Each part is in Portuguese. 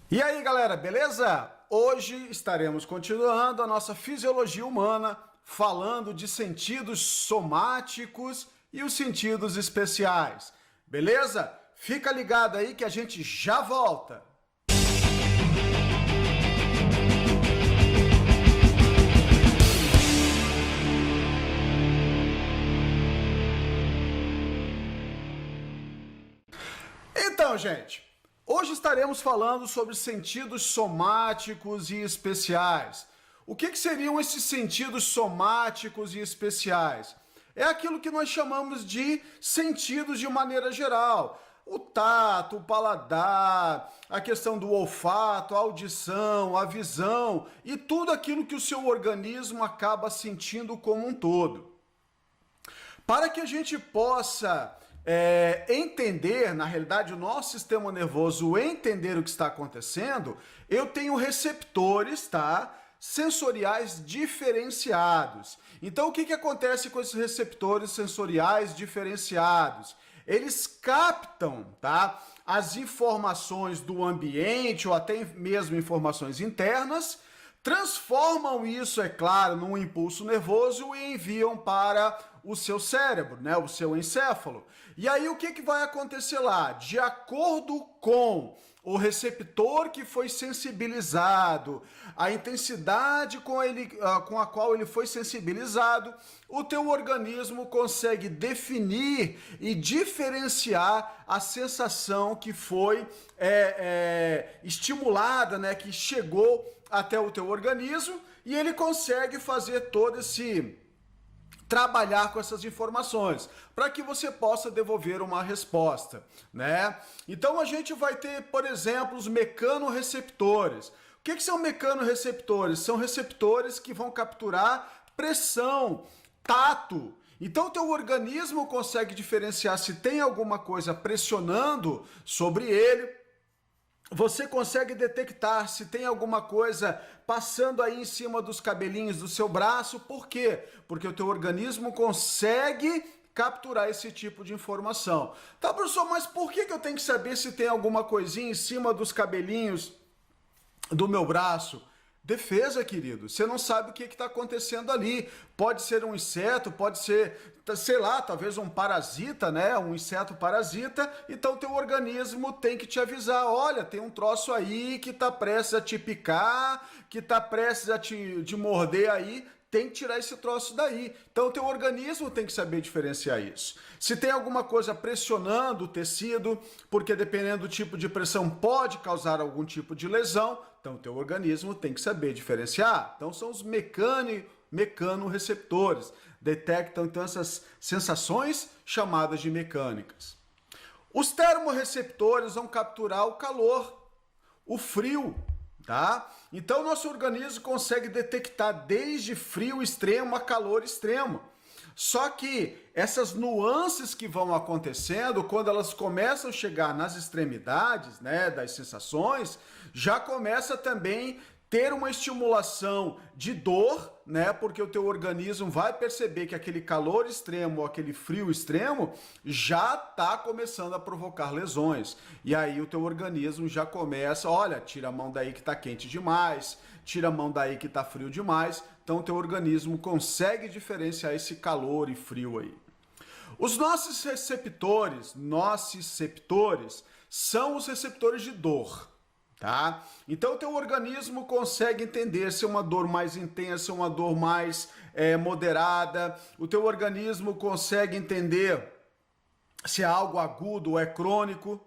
E aí, galera, beleza? Hoje estaremos continuando a nossa fisiologia humana, falando de sentidos somáticos e os sentidos especiais. Beleza? Fica ligado aí que a gente já volta. Então, gente, hoje estaremos falando sobre sentidos somáticos e especiais. O que seriam esses sentidos somáticos e especiais? É aquilo que nós chamamos de sentidos de maneira geral. O tato, o paladar, a questão do olfato, a audição, a visão e tudo aquilo que o seu organismo acaba sentindo como um todo. Para que a gente possa entender, na realidade, o nosso sistema nervoso entender o que está acontecendo, eu tenho receptores, tá? Sensoriais diferenciados. Então, o que acontece com esses receptores sensoriais diferenciados? Eles captam, tá, as informações do ambiente ou até mesmo informações internas, transformam isso, é claro, num impulso nervoso e enviam para o seu cérebro, né, o seu encéfalo. E aí o que vai acontecer lá? De acordo com o receptor que foi sensibilizado, a intensidade com a qual ele foi sensibilizado, o teu organismo consegue definir e diferenciar a sensação que foi estimulada, né, que chegou até o teu organismo, e ele consegue fazer todo esse trabalhar com essas informações para que você possa devolver uma resposta, né? Então a gente vai ter, por exemplo, os mecanorreceptores. O que são mecanorreceptores? São receptores que vão capturar pressão, tato. Então o teu organismo consegue diferenciar se tem alguma coisa pressionando sobre ele. Você consegue detectar se tem alguma coisa passando aí em cima dos cabelinhos do seu braço. Por quê? Porque o teu organismo consegue capturar esse tipo de informação. Tá, professor, mas por que eu tenho que saber se tem alguma coisinha em cima dos cabelinhos do meu braço? Defesa, querido. Você não sabe o que está acontecendo ali. Pode ser um inseto, pode ser, sei lá, talvez um parasita, né? Um inseto parasita. Então, teu organismo tem que te avisar. Olha, tem um troço aí que está prestes a te picar, que está prestes a te morder aí. Tem que tirar esse troço daí. Então, o teu organismo tem que saber diferenciar isso. Se tem alguma coisa pressionando o tecido, porque dependendo do tipo de pressão pode causar algum tipo de lesão, então o teu organismo tem que saber diferenciar. Então, são os mecanorreceptores. Detectam, então, essas sensações chamadas de mecânicas. Os termorreceptores vão capturar o calor, o frio, tá? Então, nosso organismo consegue detectar desde frio extremo a calor extremo. Só que essas nuances que vão acontecendo, quando elas começam a chegar nas extremidades, né, das sensações, já começa também ter uma estimulação de dor, né? Porque o teu organismo vai perceber que aquele calor extremo ou aquele frio extremo já está começando a provocar lesões. E aí o teu organismo já começa, olha, tira a mão daí que está quente demais, tira a mão daí que está frio demais. Então o teu organismo consegue diferenciar esse calor e frio aí. Os nossos receptores, nociceptores, são os receptores de dor. Tá? Então o teu organismo consegue entender se é uma dor mais intensa, uma dor mais moderada. O teu organismo consegue entender se é algo agudo ou é crônico.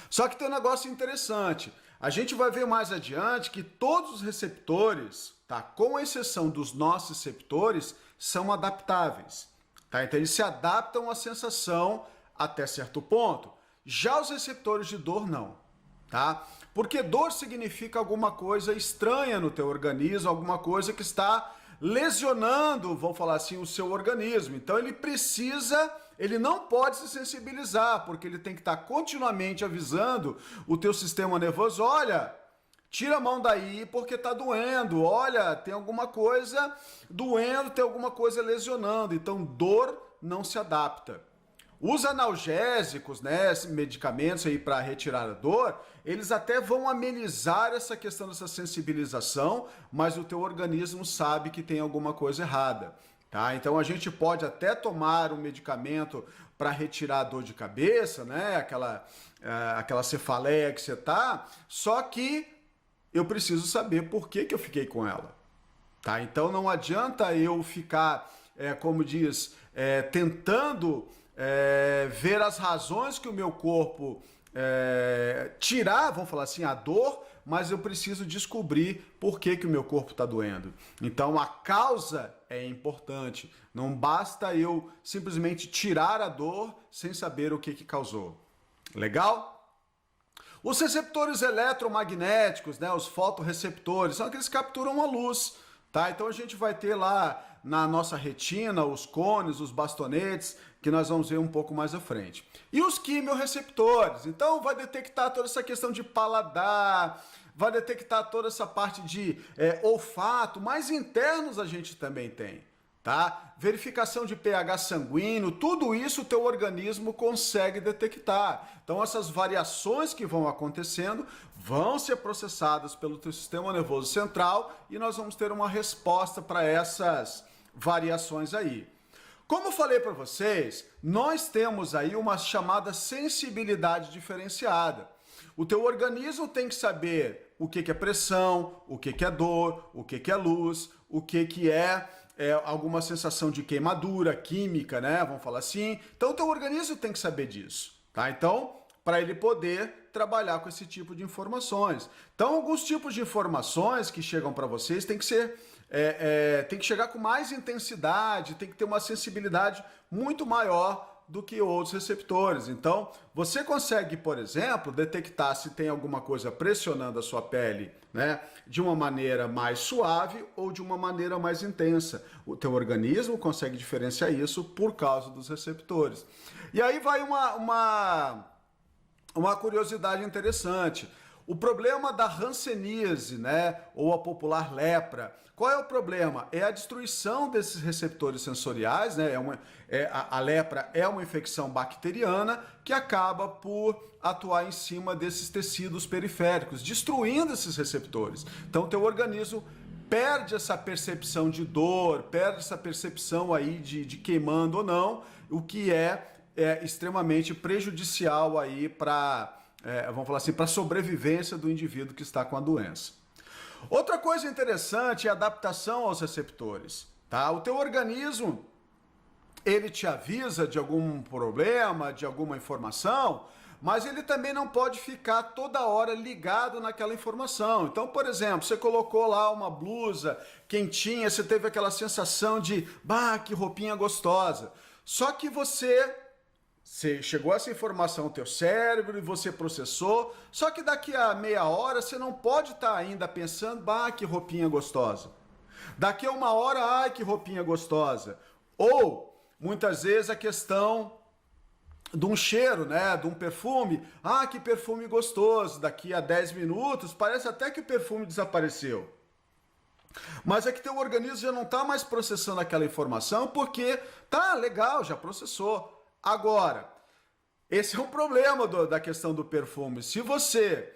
Só que tem um negócio interessante. A gente vai ver mais adiante que todos os receptores, tá, com exceção dos nociceptores, são adaptáveis. Tá? Então eles se adaptam à sensação até certo ponto. Já os receptores de dor não. Tá? Porque dor significa alguma coisa estranha no teu organismo, alguma coisa que está lesionando, vamos falar assim, o seu organismo. Então ele não pode se sensibilizar, porque ele tem que estar continuamente avisando o teu sistema nervoso, olha, tira a mão daí porque está doendo, olha, tem alguma coisa doendo, tem alguma coisa lesionando. Então dor não se adapta. Os analgésicos, né, medicamentos aí para retirar a dor, eles até vão amenizar essa questão dessa sensibilização, mas o teu organismo sabe que tem alguma coisa errada, tá? Então a gente pode até tomar um medicamento para retirar a dor de cabeça, né, aquela cefaleia que você tá, só que eu preciso saber por que eu fiquei com ela, tá? Então não adianta eu ficar, como diz, tentando ver as razões que o meu corpo tirar, vamos falar assim, a dor, mas eu preciso descobrir por que o meu corpo está doendo. Então a causa é importante. Não basta eu simplesmente tirar a dor sem saber o que causou. Legal? Os receptores eletromagnéticos, né, os fotorreceptores, são aqueles que capturam a luz. Tá? Então a gente vai ter lá na nossa retina os cones, os bastonetes, que nós vamos ver um pouco mais à frente. E os quimiorreceptores, então vai detectar toda essa questão de paladar, vai detectar toda essa parte de olfato, mas internos a gente também tem. Tá? Verificação de pH sanguíneo, tudo isso o teu organismo consegue detectar. Então essas variações que vão acontecendo vão ser processadas pelo teu sistema nervoso central e nós vamos ter uma resposta para essas variações aí. Como eu falei para vocês, nós temos aí uma chamada sensibilidade diferenciada. O teu organismo tem que saber o que é pressão, o que é dor, o que é luz, o que é alguma sensação de queimadura química, né? Vamos falar assim. Então, o teu organismo tem que saber disso, tá? Então, para ele poder trabalhar com esse tipo de informações. Então, alguns tipos de informações que chegam para vocês tem que ser, tem que chegar com mais intensidade, tem que ter uma sensibilidade muito maior do que outros receptores. Então, você consegue, por exemplo, detectar se tem alguma coisa pressionando a sua pele, né, de uma maneira mais suave ou de uma maneira mais intensa. O teu organismo consegue diferenciar isso por causa dos receptores. E aí vai uma curiosidade interessante. O problema da hanseníase, né, ou a popular lepra, qual é o problema? É a destruição desses receptores sensoriais, né? A lepra é uma infecção bacteriana que acaba por atuar em cima desses tecidos periféricos, destruindo esses receptores. Então, o teu organismo perde essa percepção de dor, perde essa percepção aí de queimando ou não, o que é extremamente prejudicial aí para, vamos falar assim, para a sobrevivência do indivíduo que está com a doença. Outra coisa interessante é a adaptação aos receptores, tá? O teu organismo, ele te avisa de algum problema, de alguma informação, mas ele também não pode ficar toda hora ligado naquela informação. Então, por exemplo, você colocou lá uma blusa quentinha, você teve aquela sensação de, bah, que roupinha gostosa. Só que você chegou essa informação ao teu cérebro e você processou, só que daqui a meia hora você não pode estar ainda pensando, bah, que roupinha gostosa. Daqui a uma hora, ai, que roupinha gostosa. Ou, muitas vezes, a questão de um cheiro, né, de um perfume, ah, que perfume gostoso. Daqui a 10 minutos, parece até que o perfume desapareceu. Mas é que teu organismo já não está mais processando aquela informação porque, tá, legal, já processou. Agora, esse é um problema da questão do perfume. Se você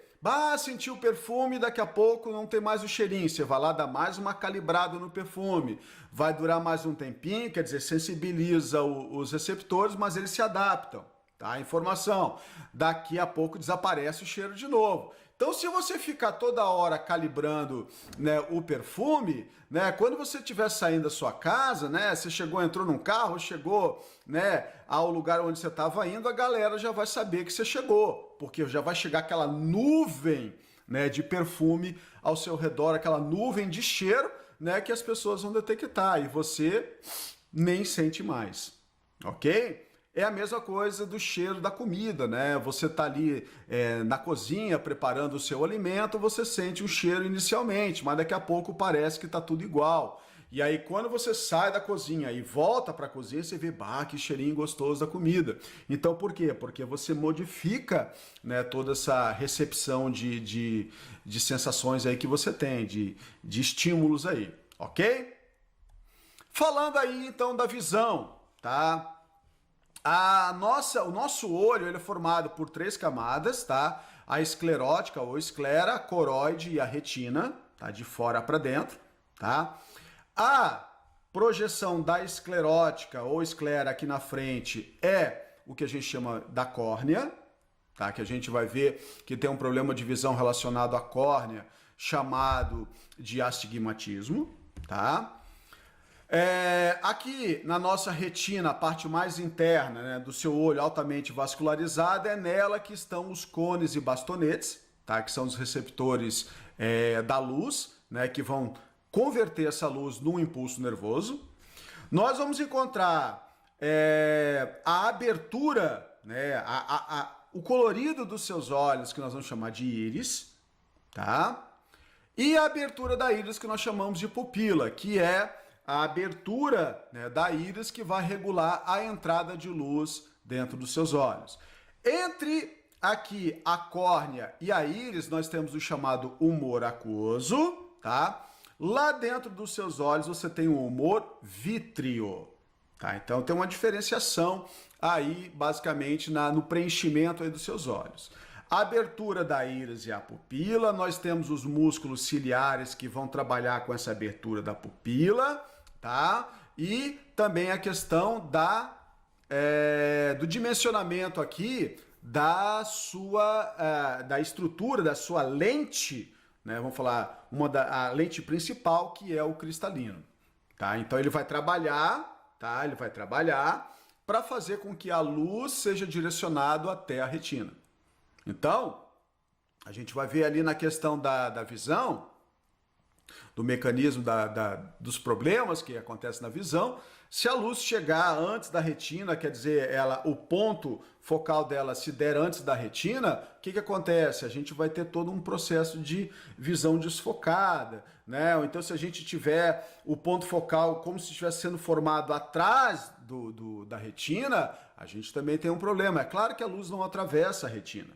sentiu o perfume, daqui a pouco não tem mais o cheirinho, você vai lá dar mais uma calibrada no perfume. Vai durar mais um tempinho, quer dizer, sensibiliza os receptores, mas eles se adaptam, tá? A informação. Daqui a pouco desaparece o cheiro de novo. Então, se você ficar toda hora calibrando, né, o perfume, né, quando você estiver saindo da sua casa, né, você entrou num carro, chegou, né, ao lugar onde você estava indo, a galera já vai saber que você chegou, porque já vai chegar aquela nuvem, né, de perfume ao seu redor, aquela nuvem de cheiro, né, que as pessoas vão detectar e você nem sente mais, ok? É a mesma coisa do cheiro da comida, né? Você tá ali na cozinha preparando o seu alimento, você sente o cheiro inicialmente, mas daqui a pouco parece que tá tudo igual. E aí quando você sai da cozinha e volta para a cozinha, você vê, bah, que cheirinho gostoso da comida. Então por quê? Porque você modifica, né, toda essa recepção de sensações aí que você tem, de estímulos aí, ok? Falando aí então da visão, tá? o nosso olho ele é formado por 3 camadas, tá? A esclerótica ou esclera, a coroide e a retina, tá? De fora para dentro, tá? A projeção da esclerótica ou esclera aqui na frente é o que a gente chama da córnea, tá? Que a gente vai ver que tem um problema de visão relacionado à córnea, chamado de astigmatismo, tá? Aqui na nossa retina, a parte mais interna, né, do seu olho altamente vascularizada, é nela que estão os cones e bastonetes, tá? Que são os receptores da luz, né, que vão converter essa luz num impulso nervoso. Nós vamos encontrar a abertura, né, o colorido dos seus olhos, que nós vamos chamar de íris, tá? E a abertura da íris, que nós chamamos de pupila, que é a abertura, né, da íris que vai regular a entrada de luz dentro dos seus olhos. Entre aqui a córnea e a íris, nós temos o chamado humor aquoso, tá? Lá dentro dos seus olhos você tem o humor vítreo, tá? Então tem uma diferenciação aí, basicamente, no preenchimento aí dos seus olhos. A abertura da íris e a pupila, nós temos os músculos ciliares que vão trabalhar com essa abertura da pupila, tá? E também a questão do dimensionamento aqui da estrutura da sua lente, né? Vamos falar a lente principal, que é o cristalino, tá? Então ele vai trabalhar, tá? Ele vai trabalhar para fazer com que a luz seja direcionada até a retina. Então, a gente vai ver ali na questão da visão, do mecanismo dos problemas que acontecem na visão. Se a luz chegar antes da retina, quer dizer, o ponto focal dela se der antes da retina, o que acontece? A gente vai ter todo um processo de visão desfocada, né? Ou então, se a gente tiver o ponto focal como se estivesse sendo formado atrás da retina, a gente também tem um problema. É claro que a luz não atravessa a retina,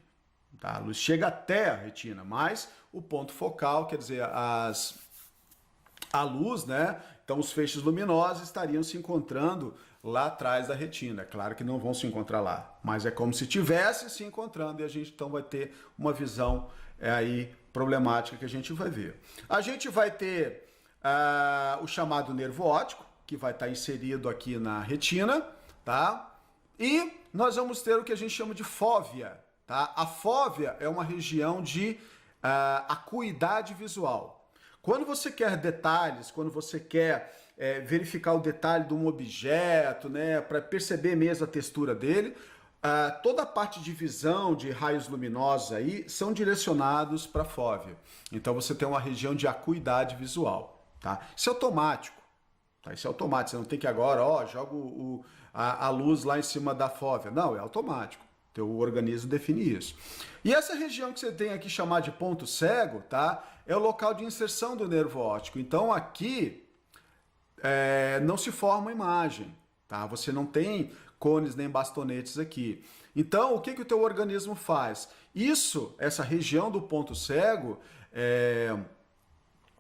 tá? A luz chega até a retina, mas o ponto focal, quer dizer, a luz, né? Então os feixes luminosos estariam se encontrando lá atrás da retina. É claro que não vão se encontrar lá, mas é como se estivesse se encontrando, e a gente então vai ter uma visão aí problemática que a gente vai ver. A gente vai ter o chamado nervo óptico, que vai estar inserido aqui na retina, tá? E nós vamos ter o que a gente chama de fóvea, tá? A fóvea é uma região de acuidade visual. Quando você quer detalhes, quando você quer verificar o detalhe de um objeto, né, para perceber mesmo a textura dele, toda a parte de visão de raios luminosos aí são direcionados para a fóvea. Então você tem uma região de acuidade visual, tá? Isso é automático, tá? Isso é automático, você não tem que agora, joga a luz lá em cima da fóvea. Não, é automático. Teu organismo define isso. E essa região que você tem aqui chamada de ponto cego, tá? É o local de inserção do nervo óptico. Então aqui não se forma imagem, tá? Você não tem cones nem bastonetes aqui. Então o que o teu organismo faz? Essa região do ponto cego,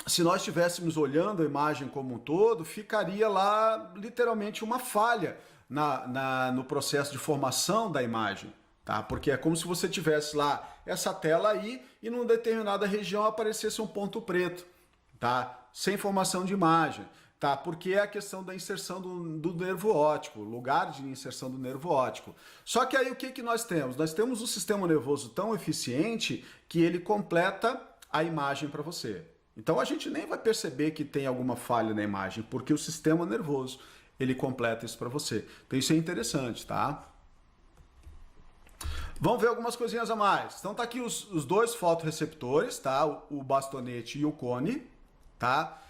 se nós estivéssemos olhando a imagem como um todo, ficaria lá literalmente uma falha no processo de formação da imagem. Tá? Porque é como se você tivesse lá essa tela aí e numa determinada região aparecesse um ponto preto, tá? Sem formação de imagem, tá? Porque é a questão da inserção do nervo óptico, lugar de inserção do nervo óptico. Só que aí o que nós temos? Nós temos um sistema nervoso tão eficiente que ele completa a imagem para você. Então a gente nem vai perceber que tem alguma falha na imagem, porque o sistema nervoso ele completa isso para você. Então isso é interessante, tá? Vamos ver algumas coisinhas a mais. Então tá aqui os dois fotorreceptores, tá? O bastonete e o cone, tá?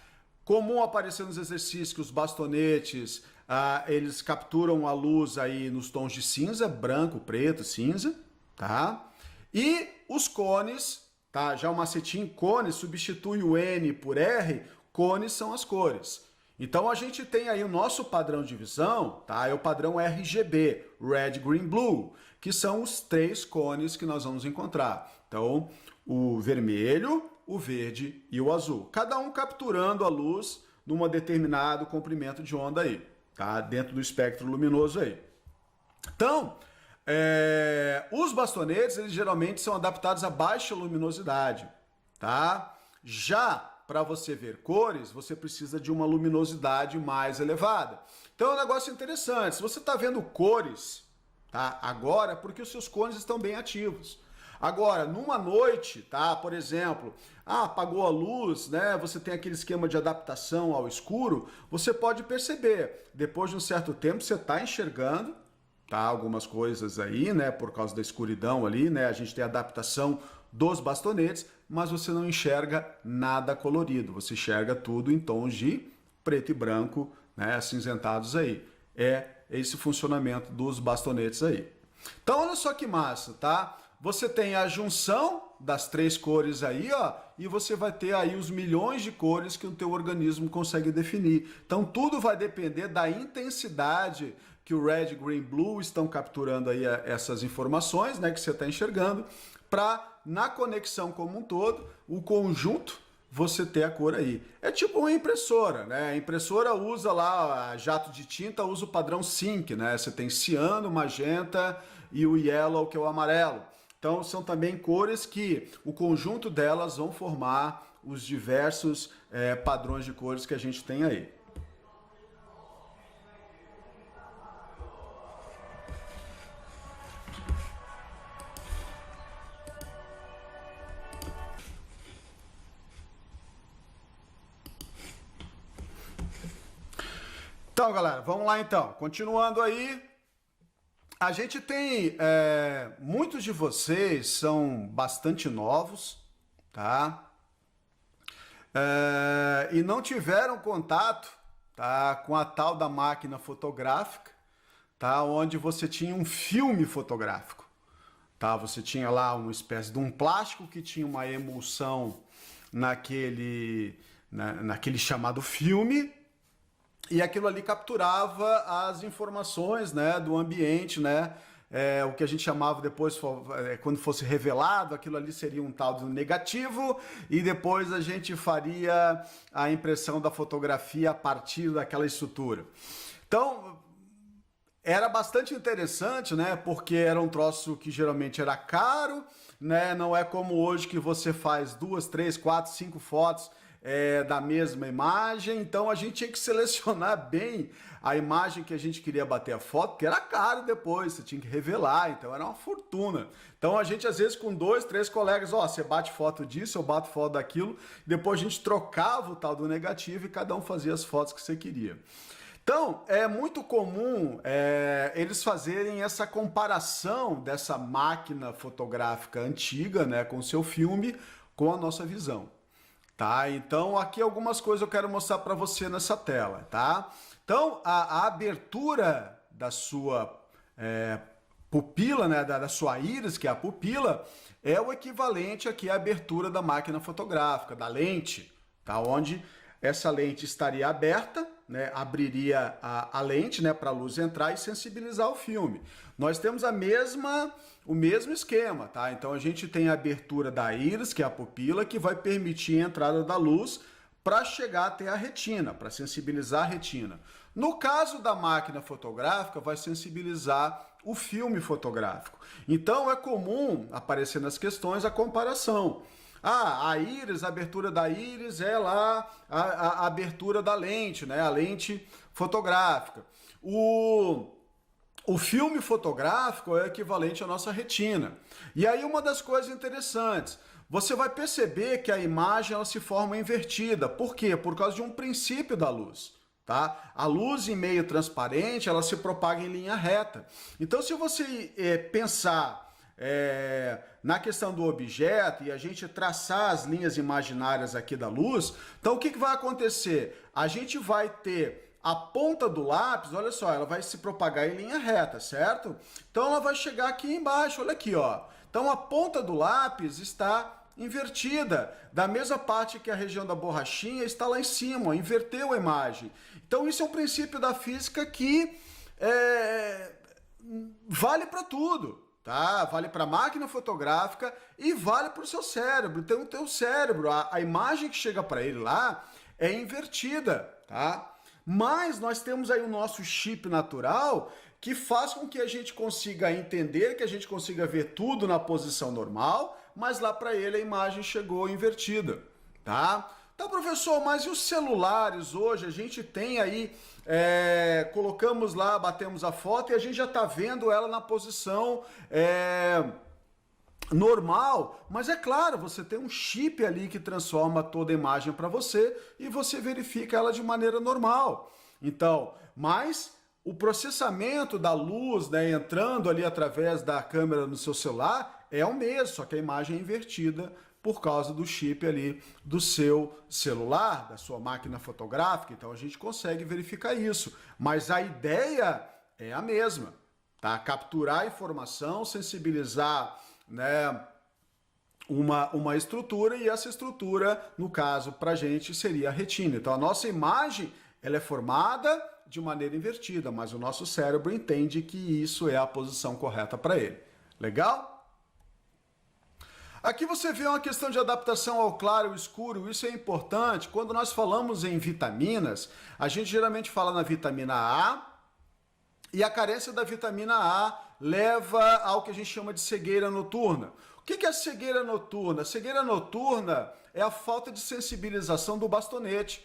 Comum aparecer nos exercícios que os bastonetes, eles capturam a luz aí nos tons de cinza, branco, preto, cinza, tá? E os cones, tá? Já o macetinho cone substitui o N por R, cones são as cores. Então a gente tem aí o nosso padrão de visão, tá? É o padrão RGB, Red, Green, Blue, que são os 3 cones que nós vamos encontrar. Então, o vermelho, o verde e o azul. Cada um capturando a luz num determinado comprimento de onda aí, tá? Dentro do espectro luminoso aí. Então, os bastonetes, eles geralmente são adaptados a baixa luminosidade, tá? Já para você ver cores, você precisa de uma luminosidade mais elevada. Então é um negócio interessante. Se você está vendo cores, tá? Agora, porque os seus cones estão bem ativos. Agora, numa noite, tá? Por exemplo, apagou a luz, né? Você tem aquele esquema de adaptação ao escuro, você pode perceber, depois de um certo tempo você está enxergando, tá? Algumas coisas aí, né? Por causa da escuridão ali, né? A gente tem a adaptação dos bastonetes, mas você não enxerga nada colorido, você enxerga tudo em tons de preto e branco, né? Acinzentados aí. É esse funcionamento dos bastonetes aí. Então, olha só que massa, tá? Você tem a junção das três cores aí, ó, e você vai ter aí os milhões de cores que o teu organismo consegue definir. Então, tudo vai depender da intensidade que o Red, Green, Blue estão capturando aí essas informações, né, que você está enxergando, para, na conexão como um todo, o conjunto, você ter a cor aí. É tipo uma impressora, né? A impressora usa lá, a jato de tinta usa o padrão Sync, né? Você tem ciano, magenta e o yellow, que é o amarelo. Então, são também cores que o conjunto delas vão formar os diversos padrões de cores que a gente tem aí. Então, galera, vamos lá então. Continuando aí, a gente tem, muitos de vocês são bastante novos, tá? E não tiveram contato, tá, com a tal da máquina fotográfica, tá? Onde você tinha um filme fotográfico, tá? Você tinha lá uma espécie de um plástico que tinha uma emulsão naquele chamado filme, e aquilo ali capturava as informações, né, do ambiente, né? O que a gente chamava depois, quando fosse revelado, aquilo ali seria um tal de negativo, e depois a gente faria a impressão da fotografia a partir daquela estrutura. Então, era bastante interessante, né? Porque era um troço que geralmente era caro, né? Não é como hoje que você faz 2, 3, 4, 5 fotos da mesma imagem. Então a gente tinha que selecionar bem a imagem que a gente queria bater a foto, porque era caro depois, você tinha que revelar, então era uma fortuna. Então a gente às vezes com 2, 3 colegas, ó, você bate foto disso, eu bato foto daquilo, depois a gente trocava o tal do negativo e cada um fazia as fotos que você queria. Então, é muito comum eles fazerem essa comparação dessa máquina fotográfica antiga, né, com o seu filme, com a nossa visão. Tá? Então, aqui algumas coisas eu quero mostrar para você nessa tela, tá? Então, a abertura da sua pupila, né, da sua íris, que é a pupila, é o equivalente aqui à abertura da máquina fotográfica, da lente, tá? Onde essa lente estaria aberta, né, abriria a lente, né, para a luz entrar e sensibilizar o filme. Nós temos o mesmo esquema, tá? Então a gente tem a abertura da íris, que é a pupila, que vai permitir a entrada da luz para chegar até a retina, para sensibilizar a retina. No caso da máquina fotográfica, vai sensibilizar o filme fotográfico. Então é comum aparecer nas questões a comparação. A íris, a abertura da íris é lá a abertura da lente, né? A lente fotográfica. O filme fotográfico é equivalente à nossa retina. E aí uma das coisas interessantes, você vai perceber que a imagem ela se forma invertida. Por quê? Por causa de um princípio da luz. Tá? A luz em meio transparente ela se propaga em linha reta. Então se você pensar na questão do objeto e a gente traçar as linhas imaginárias aqui da luz, então o que vai acontecer? A gente vai ter a ponta do lápis, olha só, ela vai se propagar em linha reta, certo? Então ela vai chegar aqui embaixo, olha aqui, ó. Então a ponta do lápis está invertida, da mesma parte que a região da borrachinha está lá em cima, ó, inverteu a imagem. Então isso é um princípio da física que vale para tudo. Tá? Vale para a máquina fotográfica e vale para o seu cérebro. Então, o teu cérebro, a imagem que chega para ele lá é invertida, tá? Mas nós temos aí o nosso chip natural que faz com que a gente consiga entender, que a gente consiga ver tudo na posição normal, mas lá para ele a imagem chegou invertida, tá? Então, professor, mas e os celulares hoje? A gente tem aí, colocamos lá, batemos a foto e a gente já está vendo ela na posição normal, mas é claro, você tem um chip ali que transforma toda a imagem para você e você verifica ela de maneira normal. Então, mas o processamento da luz, né, entrando ali através da câmera no seu celular é o mesmo, só que a imagem é invertida por causa do chip ali do seu celular, da sua máquina fotográfica. Então a gente consegue verificar isso, mas a ideia é a mesma, tá? Capturar a informação, sensibilizar, né, uma estrutura, e essa estrutura, no caso, para a gente, seria a retina. Então a nossa imagem, ela é formada de maneira invertida, mas o nosso cérebro entende que isso é a posição correta para ele. Legal? Aqui você vê uma questão de adaptação ao claro e ao escuro. Isso é importante. Quando nós falamos em vitaminas, a gente geralmente fala na vitamina A, e a carência da vitamina A leva ao que a gente chama de cegueira noturna. O que é cegueira noturna? Cegueira noturna é a falta de sensibilização do bastonete.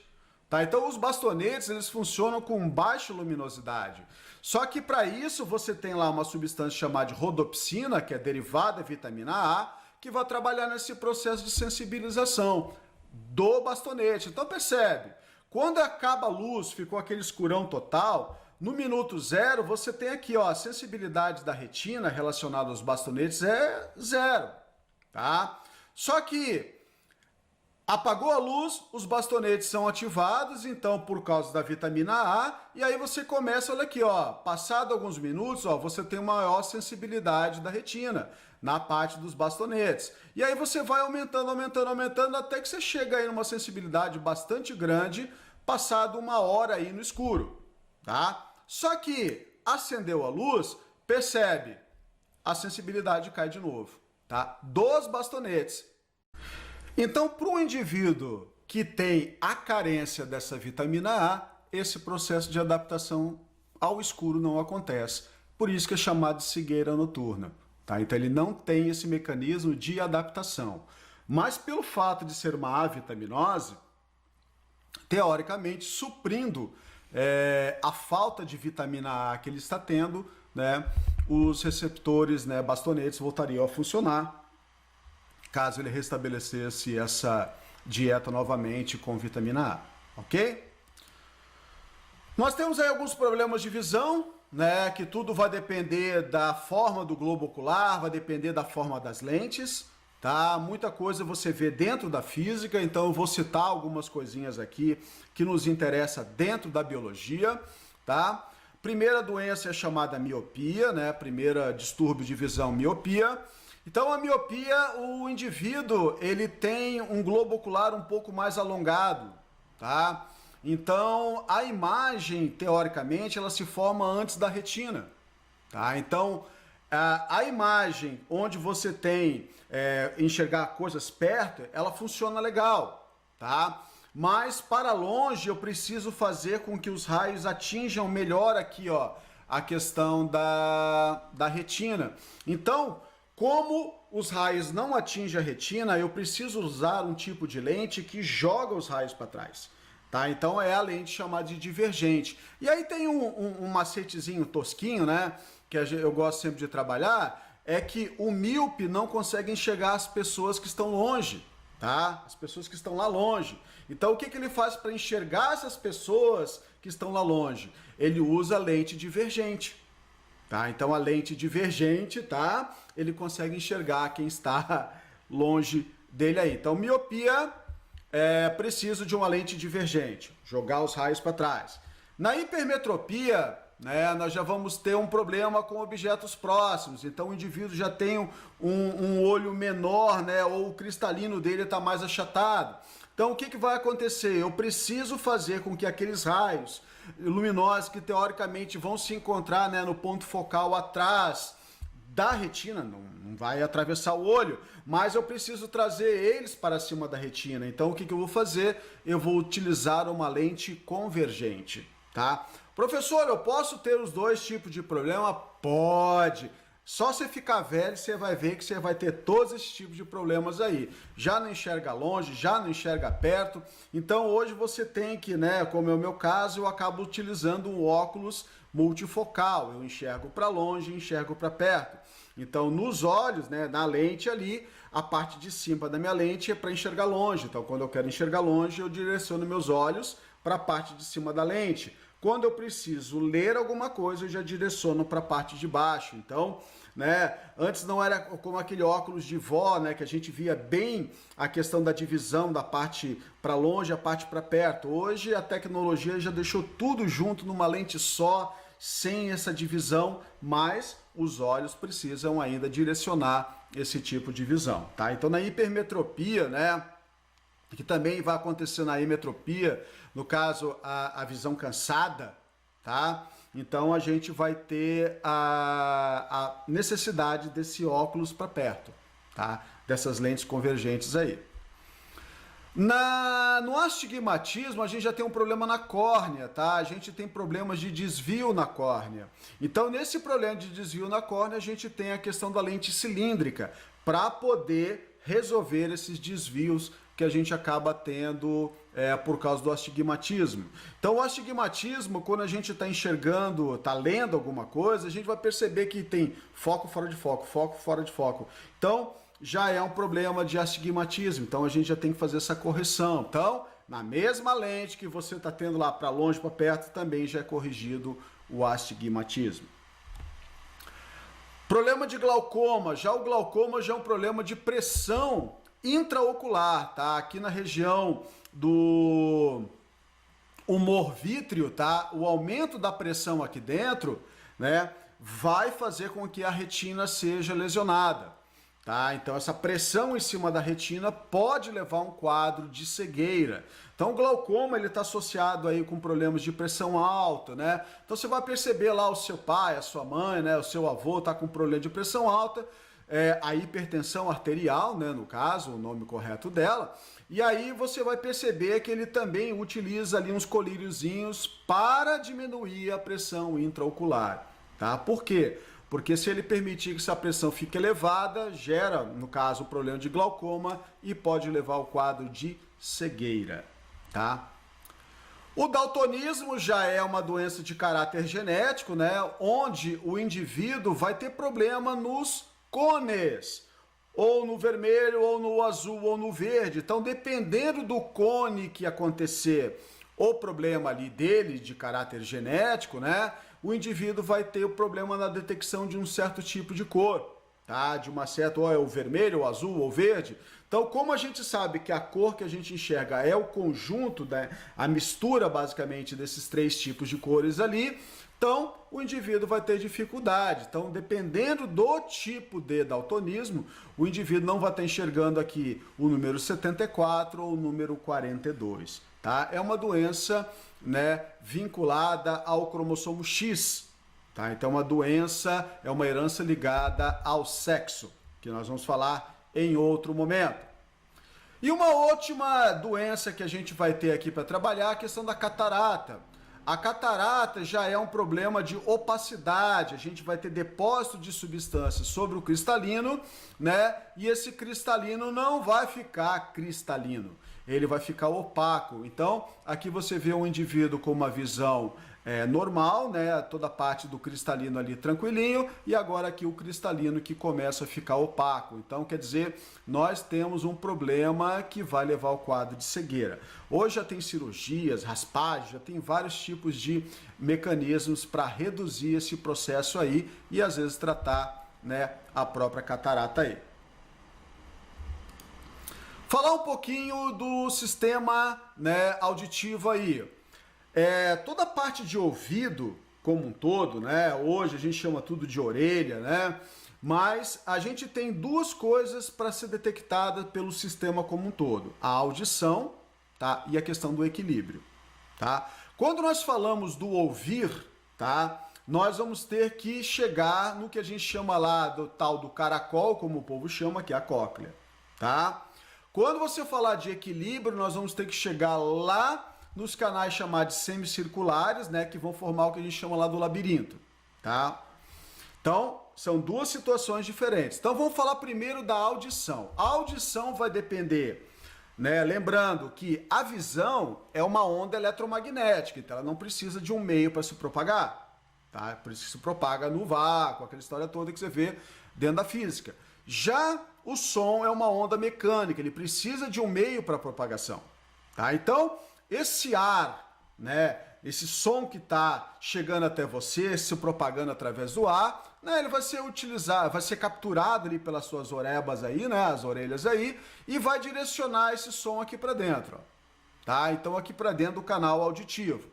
Tá? Então os bastonetes, eles funcionam com baixa luminosidade. Só que para isso você tem lá uma substância chamada de rodopsina, que é derivada da vitamina A, que vai trabalhar nesse processo de sensibilização do bastonete. Então percebe, quando acaba a luz, ficou aquele escurão total, no minuto zero você tem aqui, ó, a sensibilidade da retina relacionada aos bastonetes é zero, tá? Só que apagou a luz, os bastonetes são ativados, então, por causa da vitamina A, e aí você começa, olha aqui, ó, passado alguns minutos, ó, você tem uma maior sensibilidade da retina na parte dos bastonetes. E aí você vai aumentando, aumentando, aumentando, até que você chega aí numa sensibilidade bastante grande, passado 1 hora aí no escuro, tá? Só que acendeu a luz, percebe, a sensibilidade cai de novo, tá? Dos bastonetes. Então, para um indivíduo que tem a carência dessa vitamina A, esse processo de adaptação ao escuro não acontece. Por isso que é chamado de cegueira noturna. Tá? Então, ele não tem esse mecanismo de adaptação. Mas, pelo fato de ser uma avitaminose, teoricamente, suprindo a falta de vitamina A que ele está tendo, né, os receptores, né, bastonetes voltariam a funcionar, caso ele restabelecesse essa dieta novamente com vitamina A, ok? Nós temos aí alguns problemas de visão, né, que tudo vai depender da forma do globo ocular, vai depender da forma das lentes, tá? Muita coisa você vê dentro da física, então eu vou citar algumas coisinhas aqui que nos interessa dentro da biologia, tá? Primeira doença é chamada miopia, né? Primeira distúrbio de visão, miopia. Então a miopia, o indivíduo, ele tem um globo ocular um pouco mais alongado, tá? Então a imagem, teoricamente, ela se forma antes da retina, tá? Então a imagem onde você tem enxergar coisas perto, ela funciona legal, tá? Mas para longe eu preciso fazer com que os raios atinjam melhor aqui, ó, a questão da retina. Então, como os raios não atingem a retina, eu preciso usar um tipo de lente que joga os raios para trás, tá? Então é a lente chamada de divergente. E aí tem um macetezinho tosquinho, né, que eu gosto sempre de trabalhar, é que o míope não consegue enxergar as pessoas que estão longe, tá? As pessoas que estão lá longe. Então o que ele faz para enxergar essas pessoas que estão lá longe? Ele usa lente divergente. Tá? Então a lente divergente, tá? Ele consegue enxergar quem está longe dele aí. Então miopia é preciso de uma lente divergente, jogar os raios para trás. Na hipermetropia, né, nós já vamos ter um problema com objetos próximos. Então o indivíduo já tem um olho menor, né, ou o cristalino dele está mais achatado. Então o que vai acontecer? Eu preciso fazer com que aqueles raios luminosos que teoricamente vão se encontrar, né, no ponto focal atrás da retina, não vai atravessar o olho, mas eu preciso trazer eles para cima da retina. Então o que eu vou fazer? Eu vou utilizar uma lente convergente, tá? Professor, eu posso ter os dois tipos de problema? Pode. Só você ficar velho, você vai ver que você vai ter todos esses tipos de problemas aí. Já não enxerga longe, já não enxerga perto. Então hoje você tem que, né, como é o meu caso, eu acabo utilizando um óculos multifocal. Eu enxergo para longe, enxergo para perto. Então nos olhos, né, na lente ali, a parte de cima da minha lente é para enxergar longe. Então quando eu quero enxergar longe, eu direciono meus olhos para a parte de cima da lente. Quando eu preciso ler alguma coisa, eu já direciono para a parte de baixo. Então, né, antes não era como aquele óculos de vó, né, que a gente via bem a questão da divisão da parte para longe, a parte para perto. Hoje a tecnologia já deixou tudo junto numa lente só, sem essa divisão, mas os olhos precisam ainda direcionar esse tipo de visão, tá? Então na hipermetropia, né, que também vai acontecer na hipermetropia, no caso a visão cansada, tá? Então a gente vai ter a necessidade desse óculos para perto, tá? Dessas lentes convergentes aí. No astigmatismo, a gente já tem um problema na córnea, tá? A gente tem problemas de desvio na córnea. Então, nesse problema de desvio na córnea, a gente tem a questão da lente cilíndrica para poder resolver esses desvios que a gente acaba tendo por causa do astigmatismo. Então, o astigmatismo, quando a gente está enxergando, está lendo alguma coisa, a gente vai perceber que tem foco fora de foco, foco fora de foco. Então, já é um problema de astigmatismo, então a gente já tem que fazer essa correção. Então, na mesma lente que você está tendo lá para longe, para perto, também já é corrigido o astigmatismo. Problema de glaucoma. Já o glaucoma já é um problema de pressão intraocular, tá? Aqui na região do humor vítreo, tá? O aumento da pressão aqui dentro, né, vai fazer com que a retina seja lesionada. Tá? Então essa pressão em cima da retina pode levar a um quadro de cegueira. Então o glaucoma ele está associado aí com problemas de pressão alta, né? Então você vai perceber lá o seu pai, a sua mãe, né? O seu avô está com problema de pressão alta, a hipertensão arterial, né? No caso, o nome correto dela. E aí você vai perceber que ele também utiliza ali uns colíriozinhos para diminuir a pressão intraocular, tá? Por quê? Porque se ele permitir que essa pressão fique elevada, gera, no caso, o problema de glaucoma e pode levar ao quadro de cegueira, tá? O daltonismo já é uma doença de caráter genético, né? Onde o indivíduo vai ter problema nos cones, ou no vermelho, ou no azul, ou no verde. Então, dependendo do cone que acontecer, o problema ali dele de caráter genético, né? O indivíduo vai ter o problema na detecção de um certo tipo de cor, tá? De uma certa, ou é o vermelho, o azul, ou o verde. Então, como a gente sabe que a cor que a gente enxerga é o conjunto, né? A mistura, basicamente, desses três tipos de cores ali, então o indivíduo vai ter dificuldade. Então, dependendo do tipo de daltonismo, o indivíduo não vai estar enxergando aqui o número 74 ou o número 42, tá? É uma doença, né, vinculada ao cromossomo X, tá? Então, uma doença é uma herança ligada ao sexo, que nós vamos falar em outro momento. E uma última doença que a gente vai ter aqui para trabalhar é a questão da catarata. A catarata já é um problema de opacidade, a gente vai ter depósito de substâncias sobre o cristalino, né? E esse cristalino não vai ficar cristalino, ele vai ficar opaco. Então, aqui você vê um indivíduo com uma visão normal, né? Toda a parte do cristalino ali tranquilinho, e agora aqui o cristalino que começa a ficar opaco. Então, quer dizer, nós temos um problema que vai levar ao quadro de cegueira. Hoje já tem cirurgias, raspagens, já tem vários tipos de mecanismos para reduzir esse processo aí e às vezes tratar, né, a própria catarata aí. Falar um pouquinho do sistema, né, auditivo aí. Toda a parte de ouvido como um todo, né? Hoje a gente chama tudo de orelha, né? Mas a gente tem duas coisas para ser detectada pelo sistema como um todo: a audição, tá? E a questão do equilíbrio, tá? Quando nós falamos do ouvir, tá? Nós vamos ter que chegar no que a gente chama lá do tal do caracol, como o povo chama, que é a cóclea, tá? Quando você falar de equilíbrio, nós vamos ter que chegar lá nos canais chamados semicirculares, né, que vão formar o que a gente chama lá do labirinto, tá? Então, são duas situações diferentes. Então, vamos falar primeiro da audição. A audição vai depender, né, lembrando que a visão é uma onda eletromagnética, então ela não precisa de um meio para se propagar, tá? Por isso que se propaga no vácuo, aquela história toda que você vê dentro da física. Já o som é uma onda mecânica, ele precisa de um meio para propagação, tá? Então, esse ar, né, esse som que está chegando até você, se propagando através do ar, né, ele vai ser utilizado, vai ser capturado ali pelas suas orebas aí, né, as orelhas aí, e vai direcionar esse som aqui para dentro, ó, tá? Então, aqui para dentro do canal auditivo.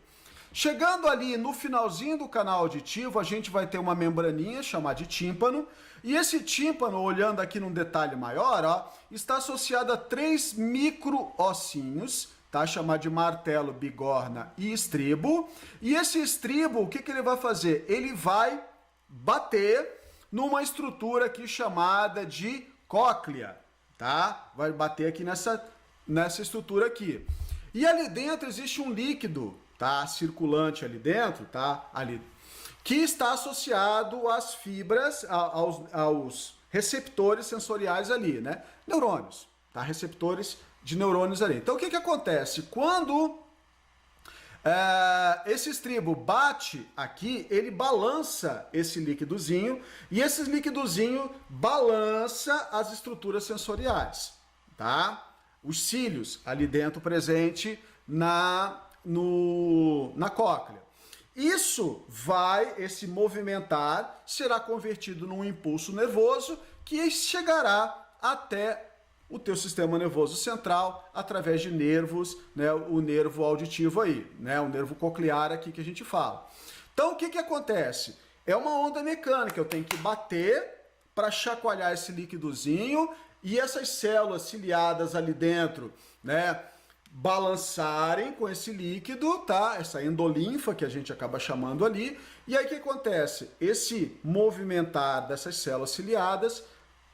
Chegando ali no finalzinho do canal auditivo, a gente vai ter uma membraninha chamada de tímpano, e esse tímpano, olhando aqui num detalhe maior, ó, está associado a 3 micro-ossinhos, tá? Chamado de martelo, bigorna e estribo. E esse estribo, o que que ele vai fazer? Ele vai bater numa estrutura aqui chamada de cóclea, tá? Vai bater aqui nessa estrutura aqui. E ali dentro existe um líquido, tá? Circulante ali dentro, tá? Ali, que está associado às fibras, aos receptores sensoriais ali, né? Neurônios, tá? Receptores de neurônios ali. Então, o que que acontece? Quando esse estribo bate aqui, ele balança esse líquidozinho, e esse líquidozinho balança as estruturas sensoriais, tá? Os cílios ali dentro presente na cóclea. Esse movimentar será convertido num impulso nervoso que chegará até o teu sistema nervoso central através de nervos, né, o nervo auditivo aí, né, o nervo coclear aqui que a gente fala. Então, o que que acontece? É uma onda mecânica, eu tenho que bater para chacoalhar esse líquidozinho e essas células ciliadas ali dentro, né, balançarem com esse líquido, tá? Essa endolinfa que a gente acaba chamando ali. E aí o que acontece? Esse movimentar dessas células ciliadas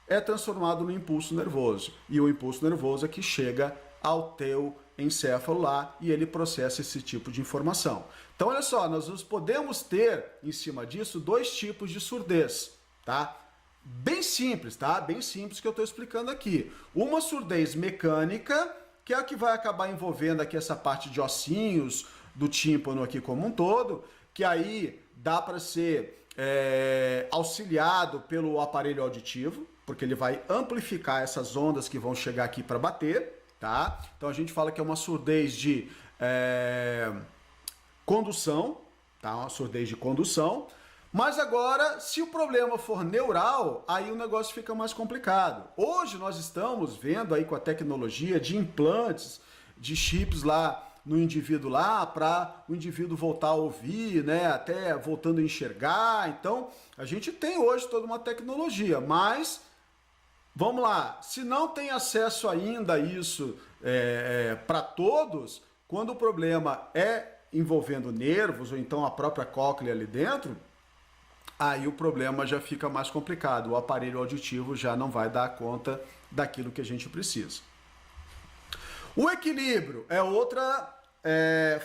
é transformado no impulso nervoso. E o impulso nervoso é que chega ao teu encéfalo lá e ele processa esse tipo de informação. Então, olha só, nós podemos ter em cima disso 2 tipos de surdez, tá? Bem simples, tá? Bem simples que eu estou explicando aqui. Uma surdez mecânica, que é a que vai acabar envolvendo aqui essa parte de ossinhos do tímpano aqui como um todo, que aí dá para ser auxiliado pelo aparelho auditivo, porque ele vai amplificar essas ondas que vão chegar aqui para bater, tá? Então a gente fala que é uma surdez de condução, tá? Uma surdez de condução. Mas agora, se o problema for neural, aí o negócio fica mais complicado. Hoje nós estamos vendo aí com a tecnologia de implantes, de chips lá no indivíduo lá, para o indivíduo voltar a ouvir, né, até voltando a enxergar. Então, a gente tem hoje toda uma tecnologia, mas vamos lá, se não tem acesso ainda a isso para todos, quando o problema é envolvendo nervos ou então a própria cóclea ali dentro, aí o problema já fica mais complicado. O aparelho auditivo já não vai dar conta daquilo que a gente precisa. O equilíbrio é outra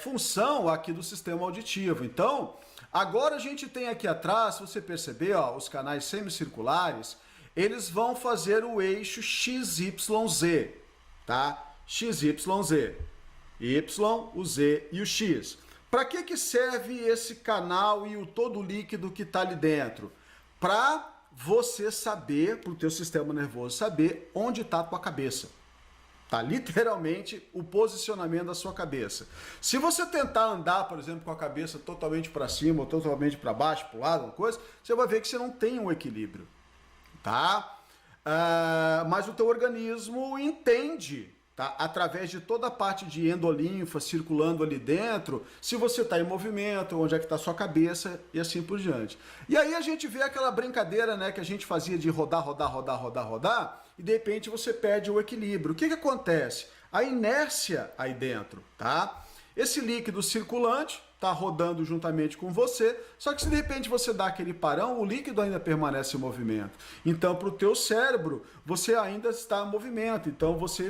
função aqui do sistema auditivo. Então, agora a gente tem aqui atrás, se você perceber, ó, os canais semicirculares, eles vão fazer o eixo XYZ, tá? XYZ. Y, o Z e o X. Para que serve esse canal e todo o líquido que está ali dentro? Para você saber, para o teu sistema nervoso saber onde está a tua cabeça. Tá? Literalmente o posicionamento da sua cabeça. Se você tentar andar, por exemplo, com a cabeça totalmente para cima ou totalmente para baixo, para o lado, uma coisa, você vai ver que você não tem um equilíbrio. Tá? Mas o teu organismo entende, tá? Através de toda a parte de endolinfa circulando ali dentro, se você está em movimento, onde é que está a sua cabeça e assim por diante. E aí a gente vê aquela brincadeira, né, que a gente fazia de rodar, e de repente você perde o equilíbrio. O que que acontece? A inércia aí dentro, tá? Esse líquido circulante está rodando juntamente com você, só que se de repente você dá aquele parão, o líquido ainda permanece em movimento. Então, para o teu cérebro, você ainda está em movimento, então você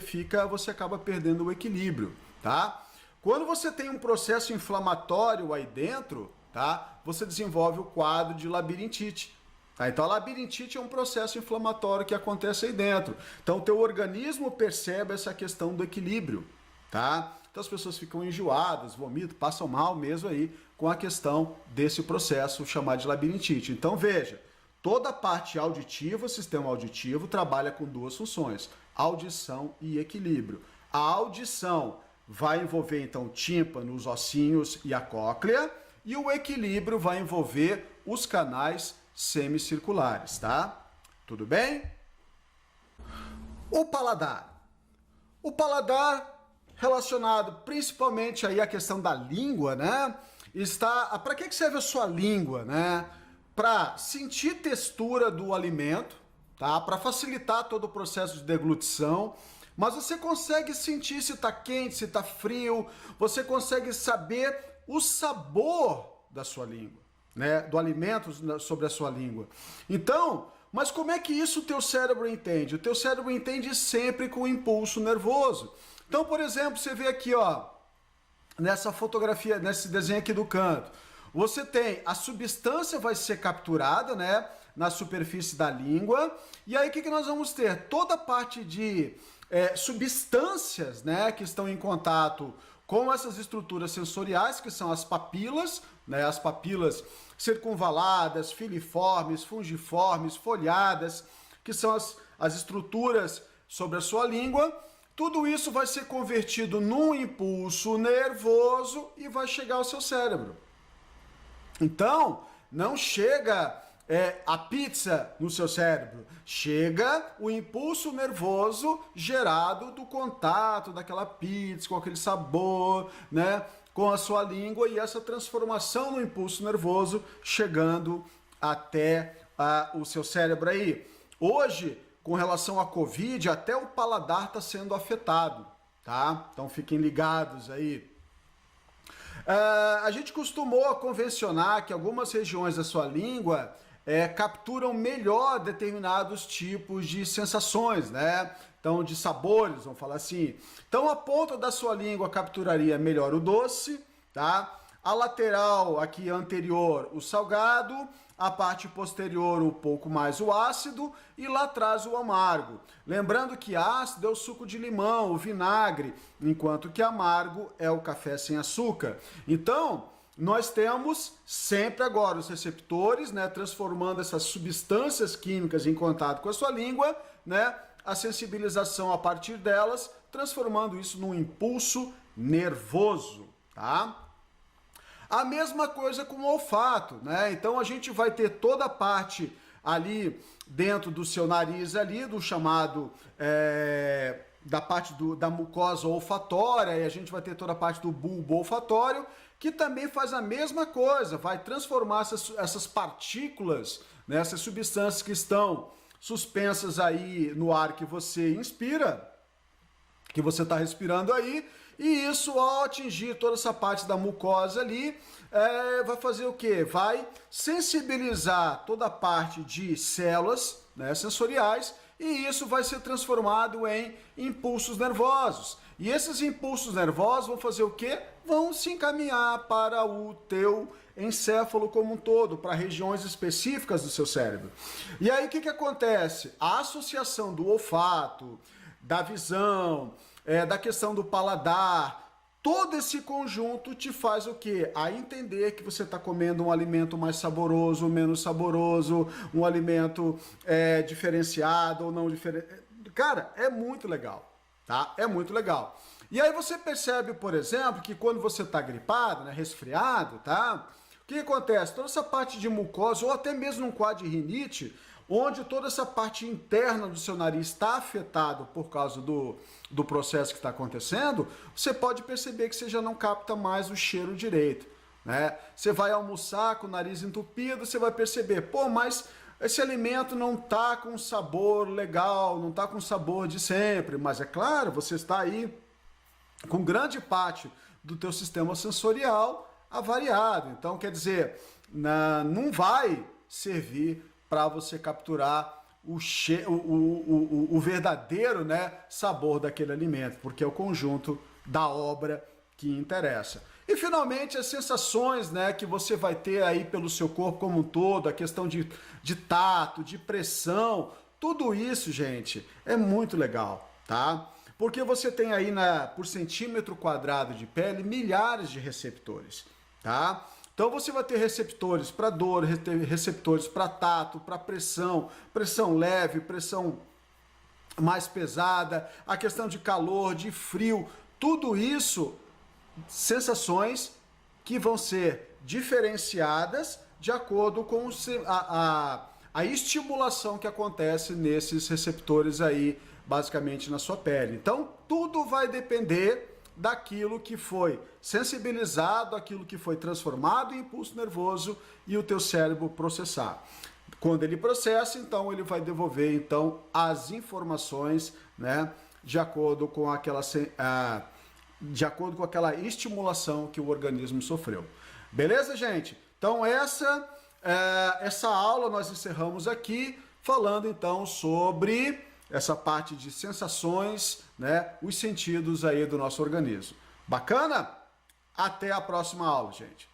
acaba perdendo o equilíbrio, tá? Quando você tem um processo inflamatório aí dentro, tá? Você desenvolve o quadro de labirintite. Tá? Então, a labirintite é um processo inflamatório que acontece aí dentro. Então, o teu organismo percebe essa questão do equilíbrio, tá? Então, as pessoas ficam enjoadas, vomitam, passam mal mesmo aí com a questão desse processo chamado de labirintite. Então, veja, toda a parte auditiva, o sistema auditivo, trabalha com duas funções, audição e equilíbrio. A audição vai envolver, então, tímpano, os ossinhos e a cóclea, e o equilíbrio vai envolver os canais semicirculares, tá? Tudo bem? O paladar. O paladar, relacionado principalmente aí à questão da língua, né? Para que serve a sua língua, né? Para sentir textura do alimento, tá? Para facilitar todo o processo de deglutição. Mas você consegue sentir se está quente, se está frio, você consegue saber o sabor da sua língua, né? Do alimento sobre a sua língua. Então, mas como é que isso o teu cérebro entende? O teu cérebro entende sempre com o impulso nervoso. Então, por exemplo, você vê aqui, ó, nessa fotografia, nesse desenho aqui do canto, você tem a substância vai ser capturada, né, na superfície da língua, e aí o que nós vamos ter? Toda a parte de substâncias, né, que estão em contato com essas estruturas sensoriais, que são as papilas, né, as papilas circunvaladas, filiformes, fungiformes, folhadas, que são as estruturas sobre a sua língua. Tudo isso vai ser convertido num impulso nervoso e vai chegar ao seu cérebro. Então, não chega a pizza no seu cérebro, chega o impulso nervoso gerado do contato daquela pizza, com aquele sabor, né, com a sua língua, e essa transformação no impulso nervoso chegando até o seu cérebro aí. Hoje, com relação à Covid, até o paladar está sendo afetado, tá? Então fiquem ligados aí. A gente costumou convencionar que algumas regiões da sua língua capturam melhor determinados tipos de sensações, né? Então, de sabores, vamos falar assim. Então, a ponta da sua língua capturaria melhor o doce, tá? A lateral, aqui anterior, o salgado. A parte posterior, um pouco mais o ácido. E lá atrás, o amargo. Lembrando que ácido é o suco de limão, o vinagre, enquanto que amargo é o café sem açúcar. Então, nós temos sempre agora os receptores, né, transformando essas substâncias químicas em contato com a sua língua, né, a sensibilização a partir delas, transformando isso num impulso nervoso, tá? A mesma coisa com o olfato, né? Então a gente vai ter toda a parte ali dentro do seu nariz ali, do chamado da parte da mucosa olfatória, e a gente vai ter toda a parte do bulbo olfatório, que também faz a mesma coisa, vai transformar essas partículas, né, essas substâncias que estão suspensas aí no ar que você inspira, que você está respirando aí, e isso, ao atingir toda essa parte da mucosa ali, vai fazer o quê? Vai sensibilizar toda a parte de células, né, sensoriais, e isso vai ser transformado em impulsos nervosos. E esses impulsos nervosos vão fazer o quê? Vão se encaminhar para o teu encéfalo como um todo, para regiões específicas do seu cérebro. E aí o que acontece? A associação do olfato, da visão, da questão do paladar, todo esse conjunto te faz o quê? A entender que você está comendo um alimento mais saboroso, menos saboroso, um alimento diferenciado ou não diferenciado. Cara, é muito legal, tá? É muito legal. E aí você percebe, por exemplo, que quando você está gripado, né, resfriado, tá? O que acontece? Toda essa parte de mucosa, ou até mesmo num quadro de rinite, onde toda essa parte interna do seu nariz está afetado por causa do processo que está acontecendo, você pode perceber que você já não capta mais o cheiro direito, né? Você vai almoçar com o nariz entupido, você vai perceber, pô, mas esse alimento não está com sabor legal, não está com sabor de sempre, mas é claro, você está aí com grande parte do teu sistema sensorial avariado. Então, quer dizer, não vai servir para você capturar o verdadeiro, né, sabor daquele alimento, porque é o conjunto da obra que interessa. E finalmente as sensações, né, que você vai ter aí pelo seu corpo como um todo, a questão de tato, de pressão, tudo isso, gente, é muito legal, tá? Porque você tem aí por centímetro quadrado de pele milhares de receptores, tá? Então você vai ter receptores para dor, receptores para tato, para pressão, pressão leve, pressão mais pesada, a questão de calor, de frio, tudo isso, sensações que vão ser diferenciadas de acordo com a estimulação que acontece nesses receptores aí, basicamente na sua pele. Então, tudo vai depender daquilo que foi sensibilizado, aquilo que foi transformado em impulso nervoso e o teu cérebro processar. Quando ele processa, então ele vai devolver então as informações, né, de acordo com aquela estimulação que o organismo sofreu. Beleza, gente? Então essa aula nós encerramos aqui falando então sobre essa parte de sensações, né, os sentidos aí do nosso organismo. Bacana? Até a próxima aula, gente.